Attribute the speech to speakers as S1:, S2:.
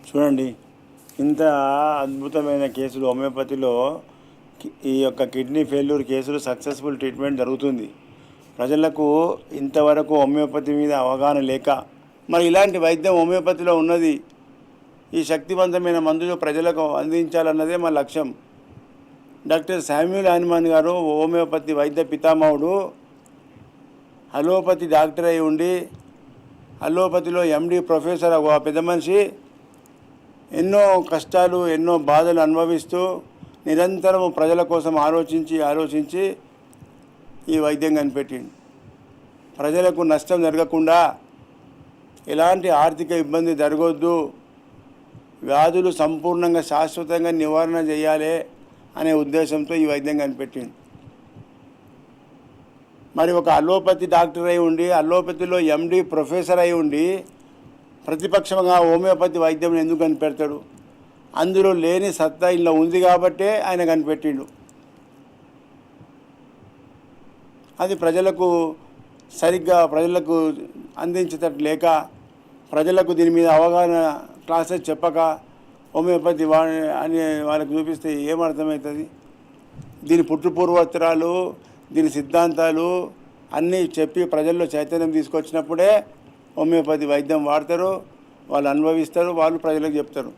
S1: చూడండి, ఇంత అద్భుతమైన కేసులు హోమియోపతిలో ఈ యొక్క కిడ్నీ ఫెయిల్యూర్ కేసులు సక్సెస్ఫుల్ ట్రీట్మెంట్ జరుగుతుంది. ప్రజలకు ఇంతవరకు హోమియోపతి మీద అవగాహన లేక మరి ఇలాంటి వైద్యం హోమియోపతిలో ఉన్నది. ఈ శక్తివంతమైన మందులు ప్రజలకు అందించాలన్నదే మా లక్ష్యం. డాక్టర్ శామ్యూల్ హనుమాన్ గారు హోమియోపతి వైద్య పితామహుడు. అలోపతి డాక్టర్ అయి ఉండి అలోపతిలో ఎండి ప్రొఫెసర్ ఒక పెద్ద మనిషి. ఎన్నో కష్టాలు ఎన్నో బాధలు అనుభవిస్తూ నిరంతరం ప్రజల కోసం ఆలోచించి ఈ వైద్యం కనిపెట్టిండు. ప్రజలకు నష్టం జరగకుండా, ఎలాంటి ఆర్థిక ఇబ్బంది జరగొద్దు, వ్యాధులు సంపూర్ణంగా శాశ్వతంగా నివారణ చేయాలి అనే ఉద్దేశంతో ఈ వైద్యం కనిపెట్టిండు. మరి ఒక అలోపతి డాక్టర్ అయి ఉండి అలోపతిలో ఎండి ప్రొఫెసర్ అయి ఉండి ప్రతిపక్షంగా హోమియోపతి వైద్యం ఎందుకు కనిపెడతాడు? అందులో లేని సత్తా ఇలా ఉంది కాబట్టే ఆయన కనిపెట్టిండు. అది ప్రజలకు అందించేటట్టు లేక, ప్రజలకు దీని మీద అవగాహన క్లాసెస్ చెప్పక హోమియోపతి అని వాళ్ళకి చూపిస్తే ఏమర్థమవుతుంది? దీని పుట్టుపూర్వోత్తరాలు, దీని సిద్ధాంతాలు అన్నీ చెప్పి ప్రజల్లో చైతన్యం తీసుకొచ్చినప్పుడే హోమియోపతి వైద్యం వాడతారు, వాళ్ళు అనుభవిస్తారు, వాళ్ళు ప్రజలకు చెప్తారు.